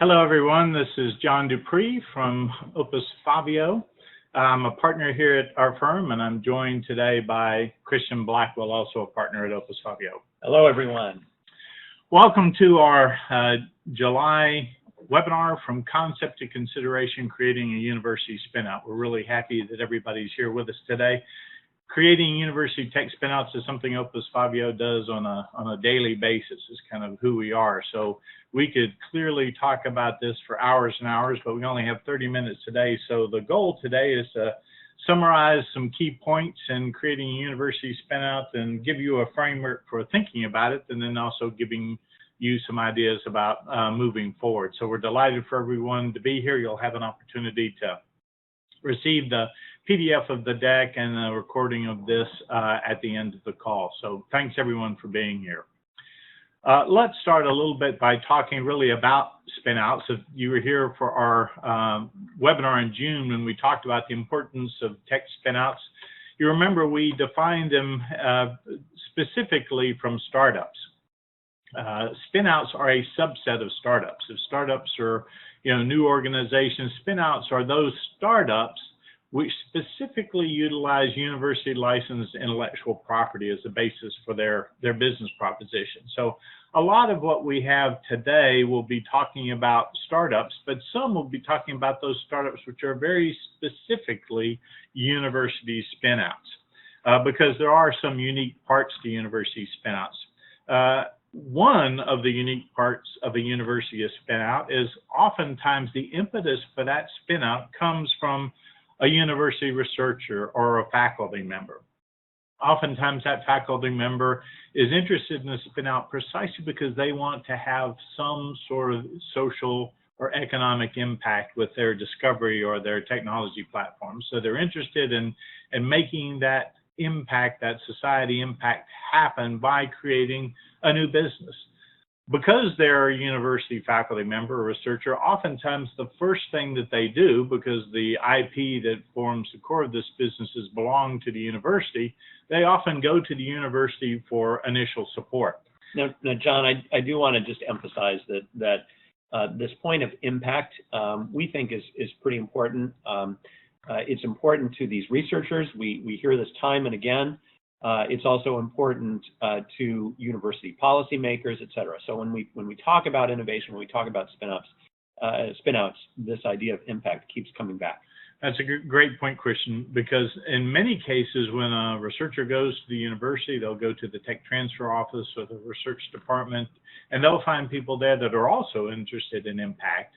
Hello, everyone. This is John Dupree from Opus Faveo. I'm a partner here at our firm, and I'm joined today by Christian Blackwell, also a partner at Opus Faveo. Hello, everyone. Welcome to our July webinar, From Concept to Consideration, Creating a University Spinout. We're really happy that everybody's here with us today. Creating university tech spinouts is something Opus Faveo does on a daily basis. It's kind of who we are. So we could clearly talk about this for hours and hours, but we only have 30 minutes today. So the goal today is to summarize some key points in creating a university spinout and give you a framework for thinking about it, and then also giving you some ideas about moving forward. So we're delighted for everyone to be here. You'll have an opportunity to receive the PDF of the deck and a recording of this at the end of the call. So thanks everyone for being here. Let's start a little bit by talking really about spinouts. If you were here for our webinar in June when we talked about the importance of tech spinouts, you remember we defined them specifically from startups. Spinouts are a subset of startups. If startups are new organizations, spinouts are those startups which specifically utilize university licensed intellectual property as the basis for their business proposition. So a lot of what we have today will be talking about startups, but some will be talking about those startups which are very specifically university spinouts, because there are some unique parts to university spinouts. One of the unique parts of a university spinout is oftentimes the impetus for that spinout comes from a university researcher or a faculty member. Oftentimes that faculty member is interested in a spinout precisely because they want to have some sort of social or economic impact with their discovery or their technology platform. So they're interested in making that impact, that society impact, happen by creating a new business. Because they're a university faculty member or researcher, oftentimes the first thing that they do, because the IP that forms the core of this businesses belong to the university, they often go to the university for initial support. Now John, I do want to just emphasize that this point of impact we think is pretty important. It's important to these researchers. We hear this time and again. It's also important to university policymakers, et cetera. So when we talk about innovation, when we talk about spinouts, this idea of impact keeps coming back. That's a great point, Christian, because in many cases, when a researcher goes to the university, they'll go to the tech transfer office or the research department, and they'll find people there that are also interested in impact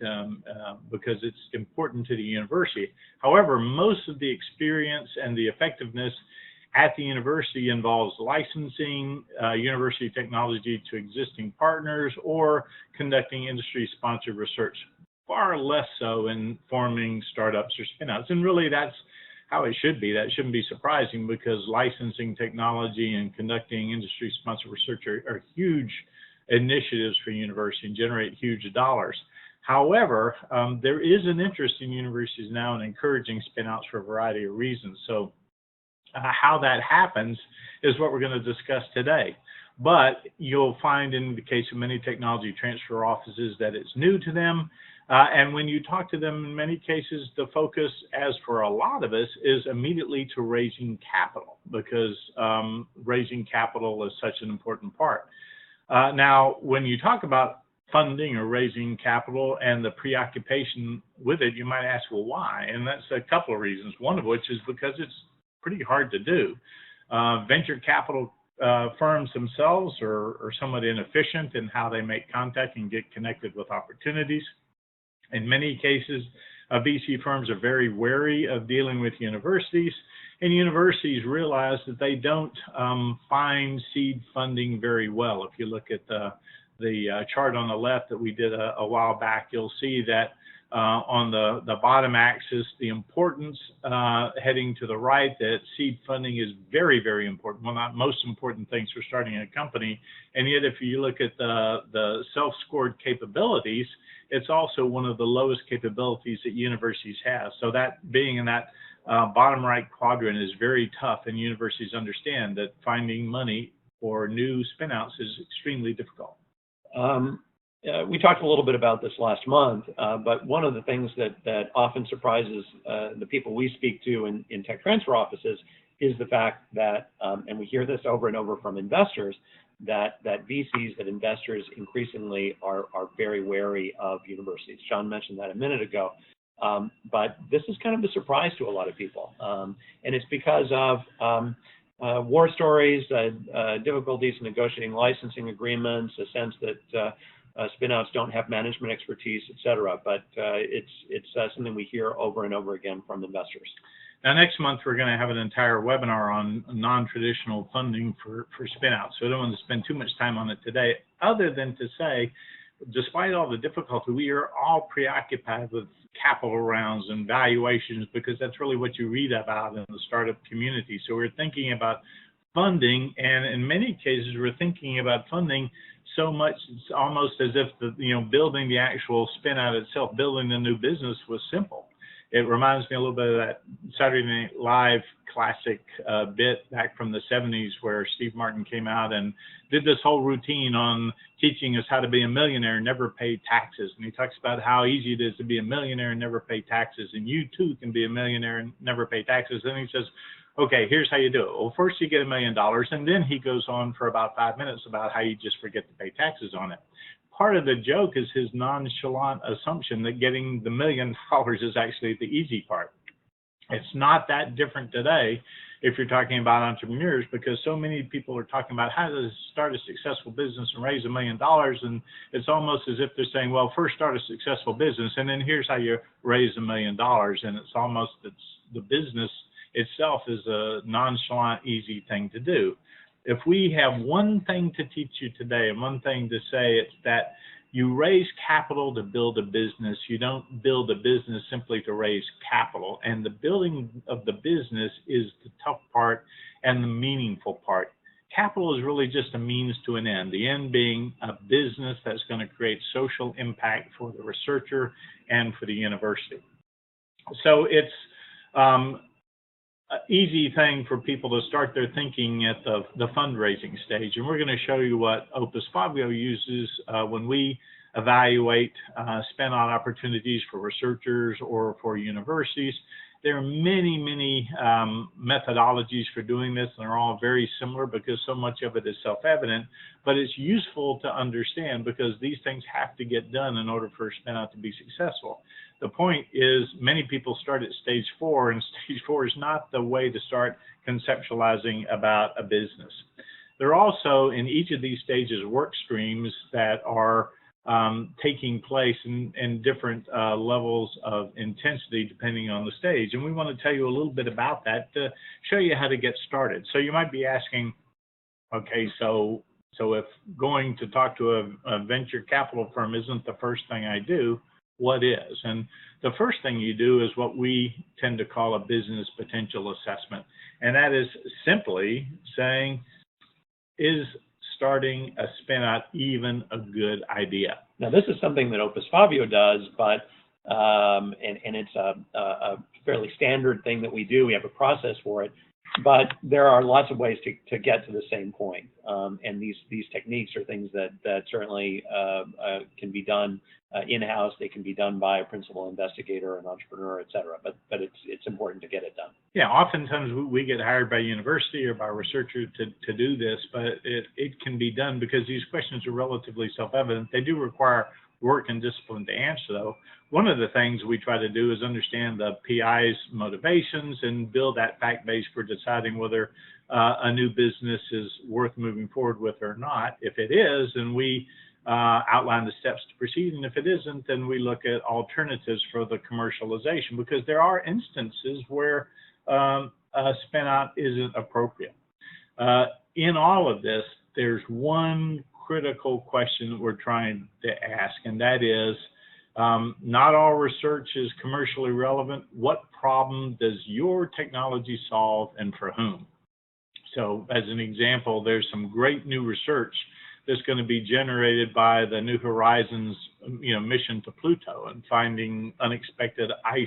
because it's important to the university. However, most of the experience and the effectiveness at the university involves licensing university technology to existing partners or conducting industry-sponsored research, far less so in forming startups or spinouts. And really, that's how it should be. That shouldn't be surprising because licensing technology and conducting industry-sponsored research are huge initiatives for university and generate huge dollars. However, there is an interest in universities now in encouraging spinouts for a variety of reasons. So how that happens is what we're going to discuss today. But you'll find in the case of many technology transfer offices that it's new to them. And when you talk to them, in many cases, the focus, as for a lot of us, is immediately to raising capital, because raising capital is such an important part. Now, when you talk about funding or raising capital and the preoccupation with it, you might ask, well, why? And that's a couple of reasons, one of which is because it's pretty hard to do. Venture capital firms themselves are somewhat inefficient in how they make contact and get connected with opportunities. In many cases, VC firms are very wary of dealing with universities, and universities realize that they don't find seed funding very well. If you look at the chart on the left that we did a while back, you'll see that on the bottom axis, the importance heading to the right, that seed funding is very, very important. Well, not most important things for starting a company. And yet, if you look at the self-scored capabilities, it's also one of the lowest capabilities that universities have. So that being in that bottom right quadrant is very tough, and universities understand that finding money for new spinouts is extremely difficult. we talked a little bit about this last month, but one of the things that often surprises the people we speak to in tech transfer offices is the fact that, and we hear this over and over from investors, that VCs, that investors increasingly are very wary of universities. John mentioned that a minute ago, but this is kind of a surprise to a lot of people, and it's because of war stories, difficulties in negotiating licensing agreements, a sense that spin-outs don't have management expertise, et cetera. But it's something we hear over and over again from investors. Now, next month, we're going to have an entire webinar on non-traditional funding for spin-outs. So I don't want to spend too much time on it today, other than to say, despite all the difficulty, we are all preoccupied with capital rounds and valuations, because that's really what you read about in the startup community. So we're thinking about funding, and in many cases, we're thinking about funding so much, it's almost as if building the actual spin-out itself, building the new business was simple. It reminds me a little bit of that Saturday Night Live classic bit back from the 70s, where Steve Martin came out and did this whole routine on teaching us how to be a millionaire and never pay taxes. And he talks about how easy it is to be a millionaire and never pay taxes, and you too can be a millionaire and never pay taxes. Then he says, okay, here's how you do it. Well, first you get $1 million, and then he goes on for about 5 minutes about how you just forget to pay taxes on it. Part of the joke is his nonchalant assumption that getting the $1 million is actually the easy part. It's not that different today if you're talking about entrepreneurs, because so many people are talking about how to start a successful business and raise $1 million, and it's almost as if they're saying, well, first start a successful business, and then here's how you raise $1 million, and it's almost the business itself is a nonchalant, easy thing to do. If we have one thing to teach you today and one thing to say, it's that you raise capital to build a business. You don't build a business simply to raise capital. And the building of the business is the tough part and the meaningful part. Capital is really just a means to an end, the end being a business that's going to create social impact for the researcher and for the university. So it's easy thing for people to start their thinking at the fundraising stage. And we're going to show you what Opus Faveo uses when we evaluate spin-out opportunities for researchers or for universities. There are many, many methodologies for doing this, and they're all very similar because so much of it is self-evident, but it's useful to understand because these things have to get done in order for a spin-out to be successful. The point is many people start at stage 4, and stage 4 is not the way to start conceptualizing about a business. There are also, in each of these stages, work streams that are taking place in different levels of intensity depending on the stage. And we want to tell you a little bit about that to show you how to get started. So you might be asking, okay, so if going to talk to a venture capital firm isn't the first thing I do, what is? And the first thing you do is what we tend to call a business potential assessment. And that is simply saying, is starting a spin-out even a good idea? Now, this is something that Opus Faveo does, but and it's a fairly standard thing that we do. We have a process for it, but there are lots of ways to get to the same point. And these techniques are things that certainly can be done in-house. They can be done by a principal investigator, an entrepreneur, et cetera. But it's important to get it done. Yeah, oftentimes we get hired by university or by researchers to do this, but it can be done because these questions are relatively self-evident. They do require work and discipline to answer, though. One of the things we try to do is understand the PI's motivations and build that fact base for deciding whether a new business is worth moving forward with or not. If it is, then we outline the steps to proceed, and if it isn't, then we look at alternatives for the commercialization, because there are instances where a spin-out isn't appropriate. In all of this, there's one critical question that we're trying to ask, and that is, not all research is commercially relevant. What problem does your technology solve, and for whom? So as an example, there's some great new research that's going to be generated by the New Horizons mission to Pluto, and finding unexpected ice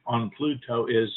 on Pluto is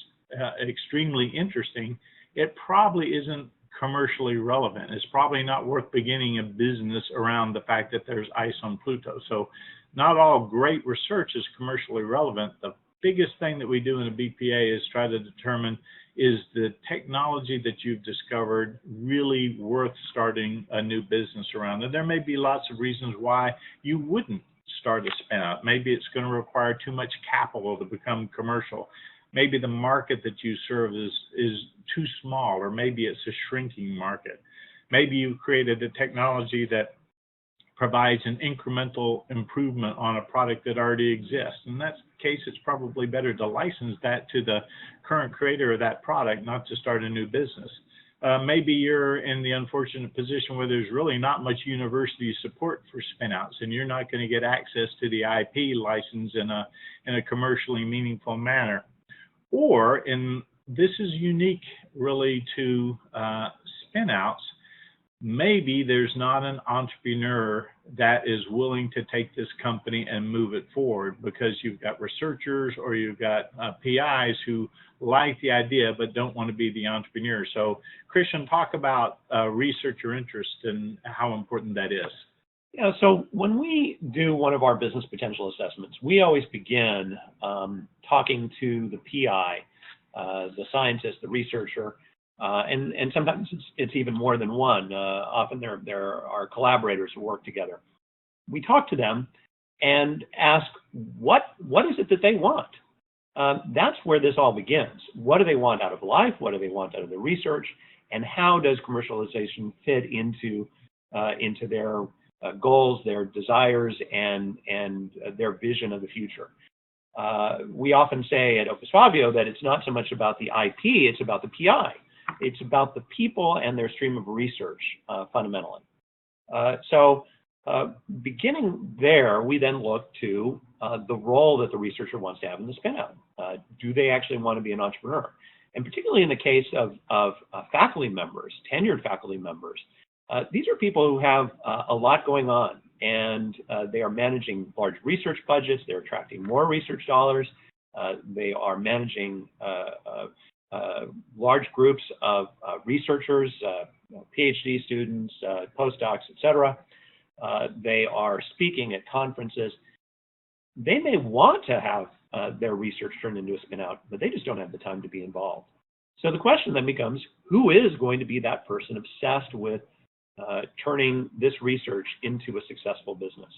extremely interesting. It probably isn't commercially relevant. It's probably not worth beginning a business around the fact that there's ice on Pluto. So not all great research is commercially relevant. The biggest thing that we do in a BPA is try to determine, is the technology that you've discovered really worth starting a new business around? And there may be lots of reasons why you wouldn't start a spin out. Maybe it's going to require too much capital to become commercial. Maybe the market that you serve is too small, or maybe it's a shrinking market. Maybe you've created a technology that provides an incremental improvement on a product that already exists. In that case, it's probably better to license that to the current creator of that product, not to start a new business. Maybe you're in the unfortunate position where there's really not much university support for spinouts, and you're not going to get access to the IP license in a commercially meaningful manner. Or, and this is unique really to spinouts, maybe there's not an entrepreneur that is willing to take this company and move it forward, because you've got researchers or you've got PIs who like the idea but don't want to be the entrepreneur. So Christian, talk about researcher interest and how important that is. Yeah, so when we do one of our business potential assessments, we always begin talking to the PI, the scientist, the researcher, and sometimes it's even more than one. Often there are collaborators who work together. We talk to them and ask, what is it that they want? That's where this all begins. What do they want out of life? What do they want out of the research? And how does commercialization fit into their goals, their desires, and their vision of the future? We often say at Opus Faveo that it's not so much about the IP, it's about the PI. It's about the people and their stream of research, fundamentally. Beginning there, we then look to the role that the researcher wants to have in the spin-out. Do they actually want to be an entrepreneur? And particularly in the case of faculty members, tenured faculty members, these are people who have a lot going on, and they are managing large research budgets, they're attracting more research dollars, they are managing large groups of researchers, PhD students, postdocs, etc. They are speaking at conferences. They may want to have their research turned into a spin-out, but they just don't have the time to be involved. So the question then becomes, who is going to be that person obsessed with turning this research into a successful business?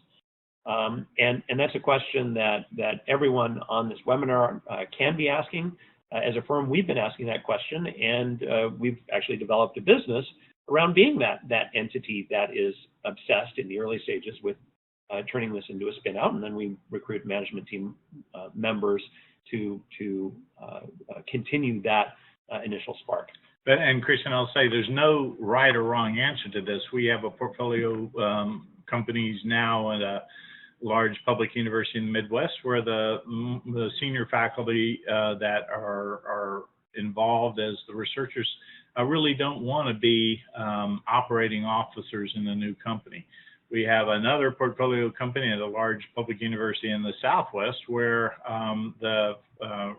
And that's a question that everyone on this webinar can be asking. As a firm, we've been asking that question, and we've actually developed a business around being that entity that is obsessed in the early stages with turning this into a spin-out, and then we recruit management team members to continue that initial spark. And Christian, I'll say there's no right or wrong answer to this. We have a portfolio companies now at a large public university in the Midwest, where the senior faculty that are involved as the researchers really don't want to be operating officers in the new company. We have another portfolio company at a large public university in the Southwest, where the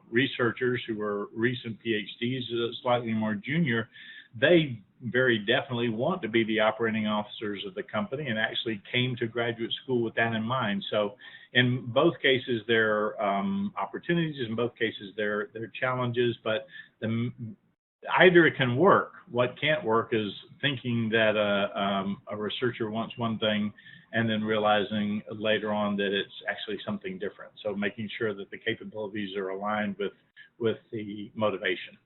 researchers who are recent PhDs, slightly more junior, they very definitely want to be the operating officers of the company and actually came to graduate school with that in mind. So in both cases, there are opportunities, in both cases, there are challenges, but either it can work. What can't work is thinking that a researcher wants one thing and then realizing later on that it's actually something different. So making sure that the capabilities are aligned with the motivation.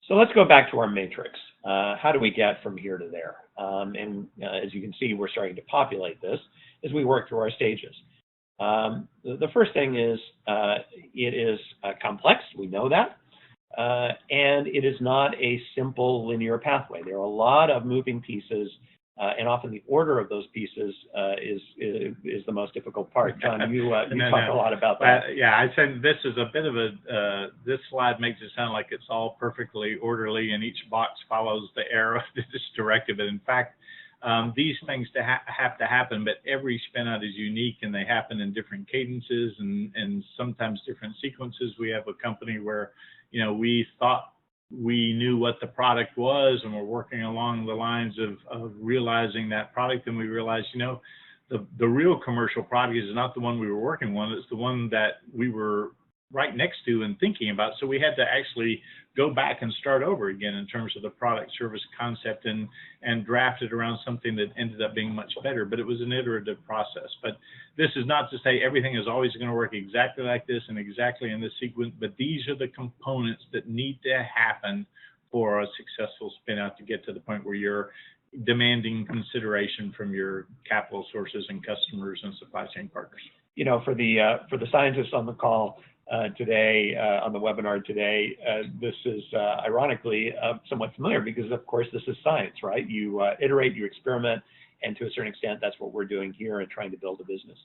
So let's go back to our matrix. How do we get from here to there? As you can see, we're starting to populate this as we work through our stages. The first thing is it is complex. We know that. And it is not a simple linear pathway. There are a lot of moving pieces, and often the order of those pieces is the most difficult part. John, you talk a lot about that. Yeah, I said this is a bit of this slide makes it sound like it's all perfectly orderly and each box follows the arrow that is directed. But in fact, these things have to happen, but every spin-out is unique and they happen in different cadences and sometimes different sequences. We have a company where we thought we knew what the product was and we're working along the lines of realizing that product, and we realized, the real commercial product is not the one we were working on, it's the one that we were right next to and thinking about. So we had to actually go back and start over again in terms of the product service concept and draft it around something that ended up being much better. But it was an iterative process. But this is not to say everything is always going to work exactly like this and exactly in this sequence, but these are the components that need to happen for a successful spin out to get to the point where you're demanding consideration from your capital sources and customers and supply chain partners. For the scientists on the call today, on the webinar today, this is ironically somewhat familiar because, of course, this is science, right? You iterate, you experiment, and to a certain extent, that's what we're doing here and trying to build a business.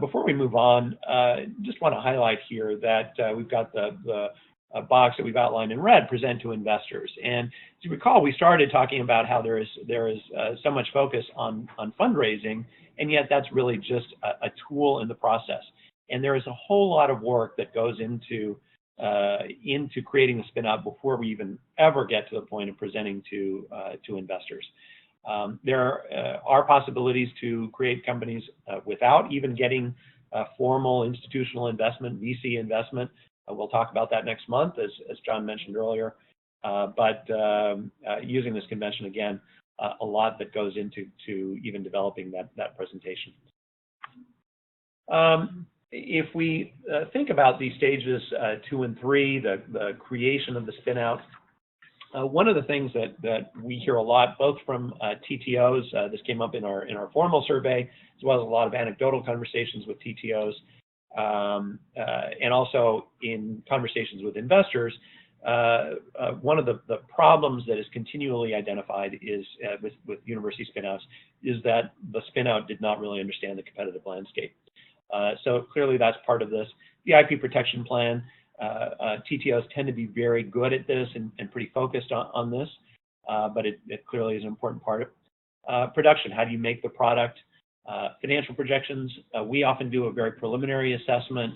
Before we move on, just want to highlight here that we've got the box that we've outlined in red, present to investors. And as you recall, we started talking about how there is so much focus on fundraising, and yet that's really just a tool in the process. And there is a whole lot of work that goes into creating the spin-out before we even ever get to the point of presenting to investors. There are possibilities to create companies without even getting formal institutional investment, VC investment. We'll talk about that next month, as John mentioned earlier. But using this convention, again, a lot that goes into even developing that presentation. If we think about these stages 2 and 3, the creation of the spin-out, one of the things that we hear a lot, both from TTOs, this came up in our formal survey, as well as a lot of anecdotal conversations with TTOs, and also in conversations with investors, one of the problems that is continually identified is with university spin-outs is that the spin-out did not really understand the competitive landscape. So clearly that's part of this. The IP protection plan, TTOs tend to be very good at this and pretty focused on this, but it clearly is an important part of it. Production, how do you make the product? Financial projections, we often do a very preliminary assessment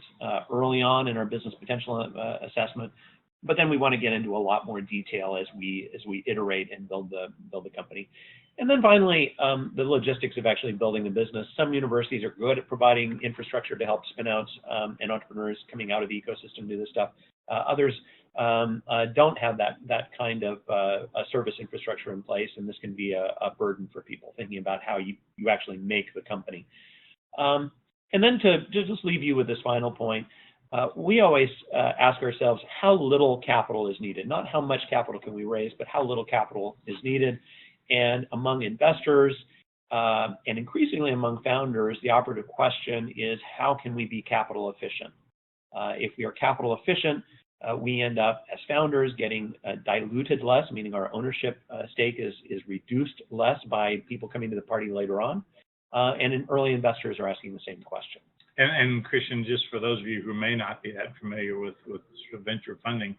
early on in our business potential assessment, but then we want to get into a lot more detail as we iterate and build the company. And then finally, the logistics of actually building the business. Some universities are good at providing infrastructure to help spin-outs and entrepreneurs coming out of the ecosystem do this stuff. Others don't have that kind of service infrastructure in place, and this can be a burden for people thinking about how you actually make the company. And then to just leave you with this final point, we always ask ourselves how little capital is needed, not how much capital can we raise, but how little capital is needed. And among investors and increasingly among founders, the operative question is how can we be capital efficient? If we are capital efficient, we end up as founders getting diluted less, meaning our ownership stake is reduced less by people coming to the party later on. And early investors are asking the same question. And Christian, just for those of you who may not be that familiar with sort of venture funding,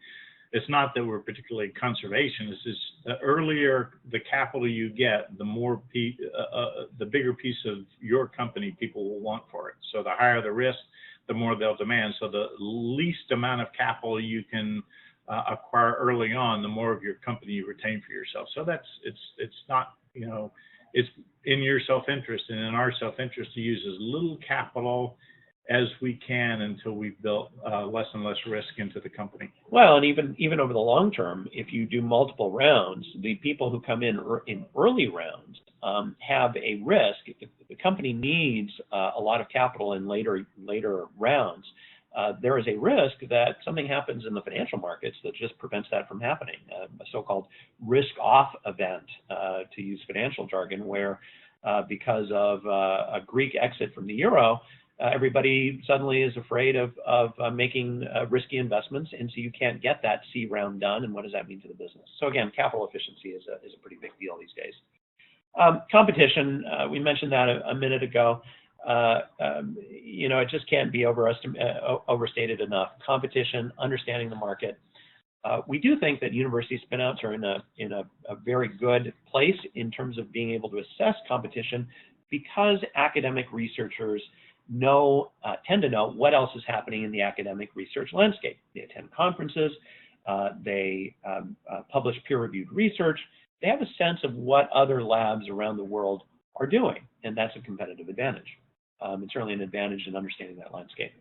it's not that we're particularly conservation. It's just the earlier the capital you get, the more the bigger piece of your company people will want for it. So the higher the risk, the more they'll demand. So the least amount of capital you can acquire early on, the more of your company you retain for yourself. So it's not, it's in your self-interest and in our self-interest to use as little capital as we can until we've built less and less risk into the company. Well, and even over the long term, if you do multiple rounds, the people who come in early rounds have a risk. If the company needs a lot of capital in later rounds, there is a risk that something happens in the financial markets that just prevents that from happening, a so-called risk-off event, to use financial jargon, where because of a Greek exit from the euro, everybody suddenly is afraid of making risky investments, and so you can't get that C round done. And what does that mean to the business? So again, capital efficiency is a pretty big deal these days. Competition, we mentioned that a minute ago. It just can't be overstated enough. Competition, understanding the market. We do think that university spinouts are in a very good place in terms of being able to assess competition, because academic researchers tend to know what else is happening in the academic research landscape. They attend conferences, they publish peer-reviewed research. They have a sense of what other labs around the world are doing, and that's a competitive advantage. It's certainly an advantage in understanding that landscape.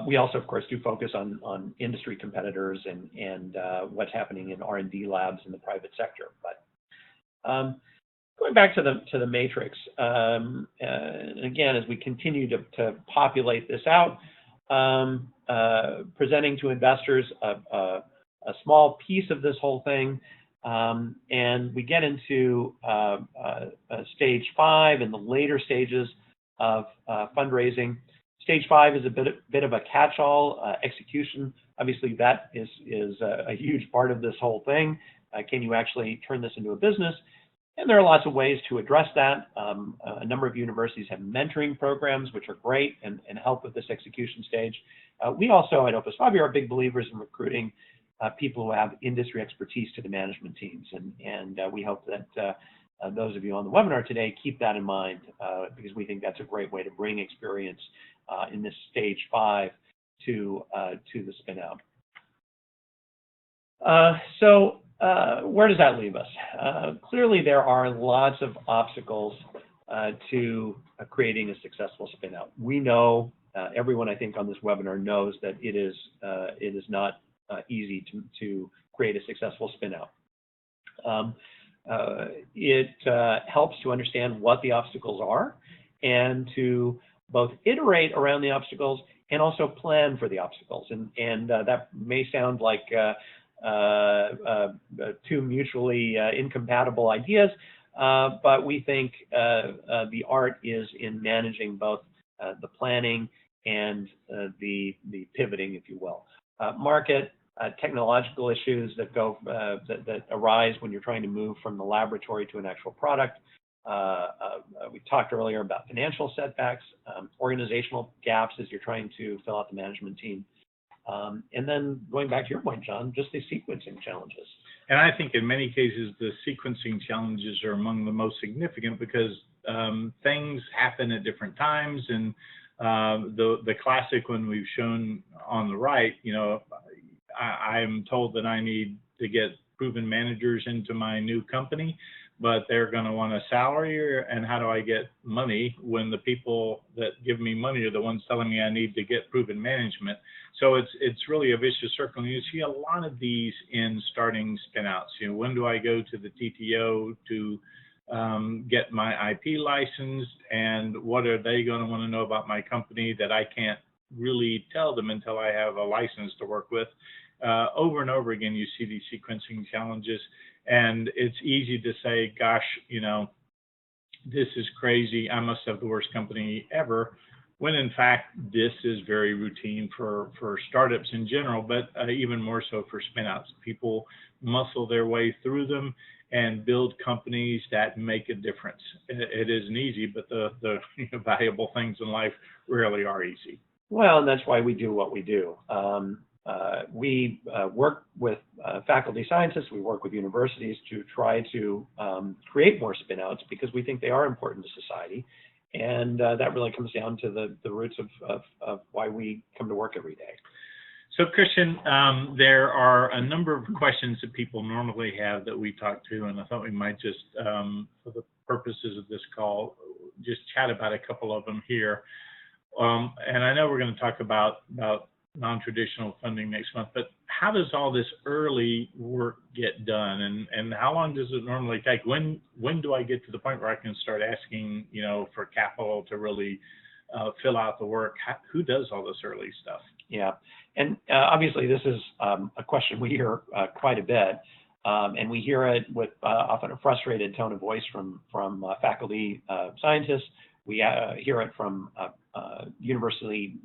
We also, of course, do focus on industry competitors and what's happening in R&D labs in the private sector. But going back to the matrix, and again, as we continue to populate this out, presenting to investors a small piece of this whole thing, and we get into stage 5 and the later stages of fundraising. Stage 5 is a bit of a catch-all. Execution, obviously, that is a huge part of this whole thing. Can you actually turn this into a business? And there are lots of ways to address that. A number of universities have mentoring programs, which are great and help with this execution stage. We also at Opus Faveo are big believers in recruiting people who have industry expertise to the management teams. And we hope that those of you on the webinar today keep that in mind, because we think that's a great way to bring experience in this stage 5 to the spin out. So where does that leave us? Clearly, there are lots of obstacles to creating a successful spin out. We know, everyone I think on this webinar knows that it is not easy to create a successful spin out. It helps to understand what the obstacles are and to both iterate around the obstacles and also plan for the obstacles. And that may sound like two mutually incompatible ideas, but we think the art is in managing both the planning and the pivoting, if you will. Market, technological issues that arise when you're trying to move from the laboratory to an actual product. We talked earlier about financial setbacks, organizational gaps as you're trying to fill out the management team. And then going back to your point, John, just the sequencing challenges. And I think in many cases, the sequencing challenges are among the most significant because things happen at different times. And the classic one we've shown on the right, you know, I'm told that I need to get proven managers into my new company, but they're going to want a salary, and how do I get money when the people that give me money are the ones telling me I need to get proven management? So it's really a vicious circle. And you see a lot of these in starting spinouts. You know, when do I go to the TTO to get my IP licensed, and what are they going to want to know about my company that I can't really tell them until I have a license to work with? Over and over again, you see these sequencing challenges. And it's easy to say, gosh, you know, this is crazy. I must have the worst company ever. When in fact, this is very routine for startups in general, but even more so for spinouts. People muscle their way through them and build companies that make a difference. It isn't easy, but the valuable things in life rarely are easy. Well, and that's why we do what we do. We work with faculty scientists, we work with universities to try to create more spinouts because we think they are important to society. And that really comes down to the roots of why we come to work every day. So Christian, there are a number of questions that people normally have that we talk to, and I thought we might just, for the purposes of this call, just chat about a couple of them here. And I know we're going to talk about non-traditional funding next month, but how does all this early work get done, and how long does it normally take? When do I get to the point where I can start asking, you know, for capital to really fill out the work? Who does all this early stuff? Yeah, and obviously this is a question we hear quite a bit, and we hear it with often a frustrated tone of voice from faculty scientists. We hear it from university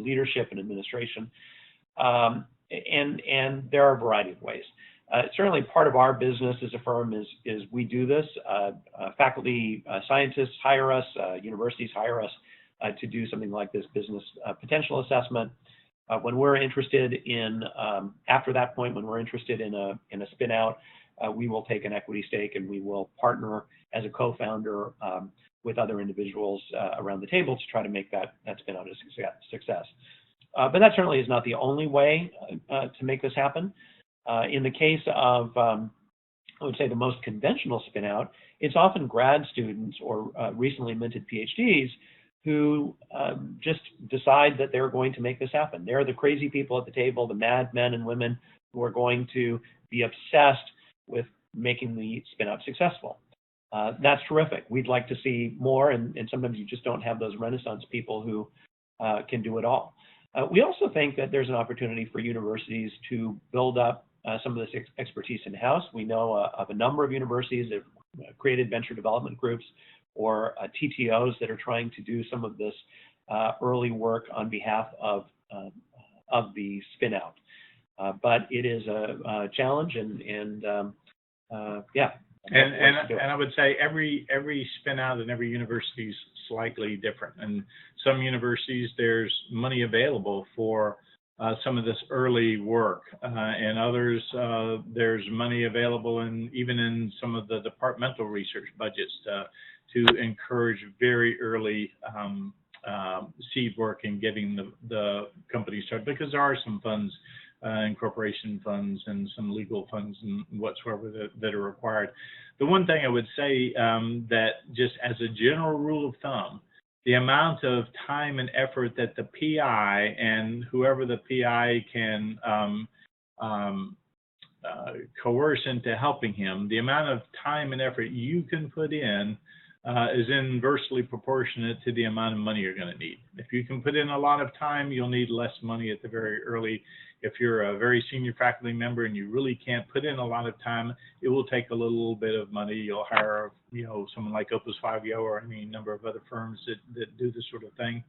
leadership and administration, and there are a variety of ways. Certainly, part of our business as a firm is we do this. Faculty scientists hire us, universities hire us to do something like this business potential assessment. When we're interested in, after that point, when we're interested in a spin out, we will take an equity stake and we will partner as a co-founder with other individuals around the table to try to make that spin out a success. But that certainly is not the only way to make this happen. In the case of, I would say, the most conventional spin-out, it's often grad students or recently minted PhDs who just decide that they're going to make this happen. They're the crazy people at the table, the mad men and women who are going to be obsessed with making the spin-out successful. That's terrific. We'd like to see more, and sometimes you just don't have those Renaissance people who can do it all. We also think that there's an opportunity for universities to build up some of this expertise in-house. We know of a number of universities that have created venture development groups or TTOs that are trying to do some of this early work on behalf of the spin-out. But it is a challenge, and yeah. And I would say every spin out in every university is slightly different. And some universities, there's money available for some of this early work, and others there's money available even in some of the departmental research budgets to encourage very early seed work and getting the company started, because there are some funds, incorporation funds and some legal funds and whatsoever that are required. The one thing I would say that just as a general rule of thumb, the amount of time and effort that the PI and whoever the PI can coerce into helping him, the amount of time and effort you can put in is inversely proportionate to the amount of money you're going to need. If you can put in a lot of time, you'll need less money at the very early. If you're a very senior faculty member and you really can't put in a lot of time, it will take a little bit of money. You'll hire, someone like Opus Faveo or any number of other firms that do this sort of thing.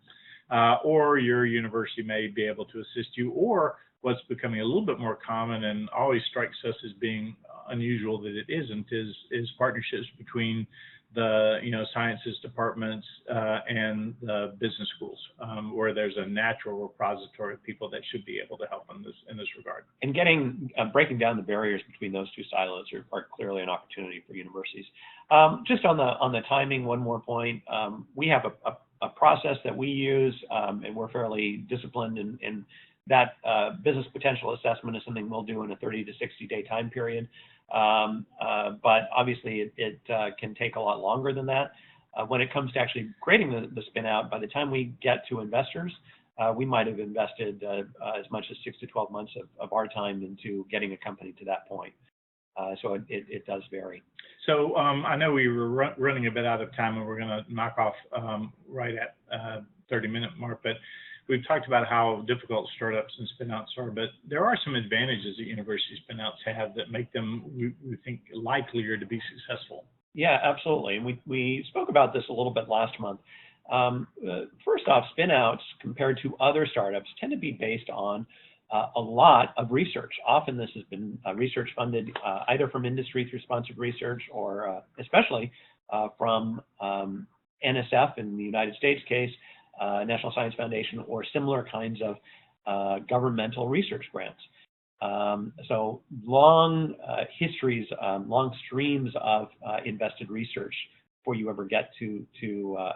Or your university may be able to assist you. Or what's becoming a little bit more common and always strikes us as being unusual that it isn't is partnerships between the sciences departments and the business schools, where there's a natural repository of people that should be able to help in this regard. And breaking down the barriers between those two silos are clearly an opportunity for universities. Just on the timing, one more point. We have a process that we use, and we're fairly disciplined in that. Business potential assessment is something we'll do in a 30 to 60 day time period. But obviously it can take a lot longer than that. When it comes to actually creating the spin out, by the time we get to investors, we might have invested as much as 6 to 12 months of our time into getting a company to that point. So it does vary. So I know we were running a bit out of time, and we're going to knock off right at 30-minute mark, but we've talked about how difficult startups and spin-outs are, but there are some advantages that university spin-outs have that make them, we think, likelier to be successful. Yeah, absolutely. And we spoke about this a little bit last month. First off, spin-outs compared to other startups tend to be based on a lot of research. Often this has been research funded either from industry through sponsored research or especially from NSF in the United States case, National Science Foundation, or similar kinds of governmental research grants. So long histories, long streams of invested research before you ever get to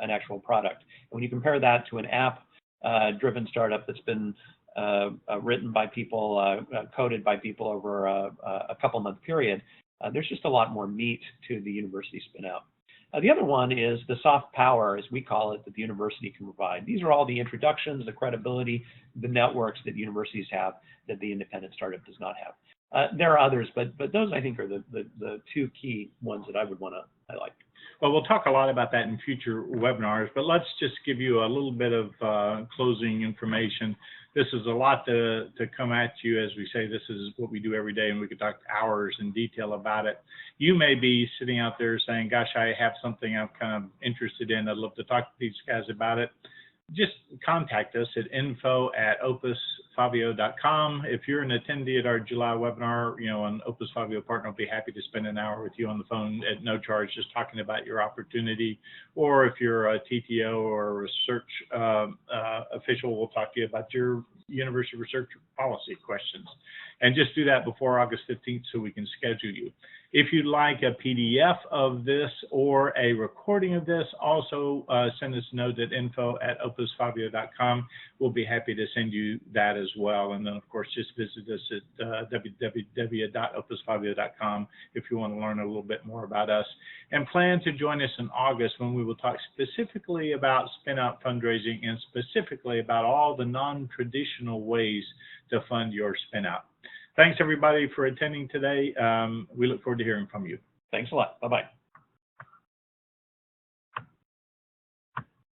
an actual product. And when you compare that to an app-driven startup that's been written by people, coded by people over a couple-month period, there's just a lot more meat to the university spin-out. The other one is the soft power, as we call it, that the university can provide. These are all the introductions, the credibility, the networks that universities have that the independent startup does not have. There are others, but those, I think, are the two key ones that I would want to highlight. Well, we'll talk a lot about that in future webinars, but let's just give you a little bit of closing information. This is a lot to come at you. As we say, this is what we do every day, and we could talk hours in detail about it. You may be sitting out there saying, gosh, I have something I'm kind of interested in. I'd love to talk to these guys about it. Just contact us at info@opusfaveo.com. If you're an attendee at our July webinar, an Opus Faveo partner will be happy to spend an hour with you on the phone at no charge, just talking about your opportunity. Or if you're a TTO or a research official, we'll talk to you about your university research policy questions. And just do that before August 15th so we can schedule you. If you'd like a PDF of this or a recording of this, also send us a note at info@opusfaveo.com. We'll be happy to send you that as well. And then, of course, just visit us at www.opusfaveo.com if you want to learn a little bit more about us. And plan to join us in August when we will talk specifically about spin-out fundraising and specifically about all the non-traditional ways to fund your spin-out. Thanks, everybody, for attending today. We look forward to hearing from you. Thanks a lot. Bye-bye.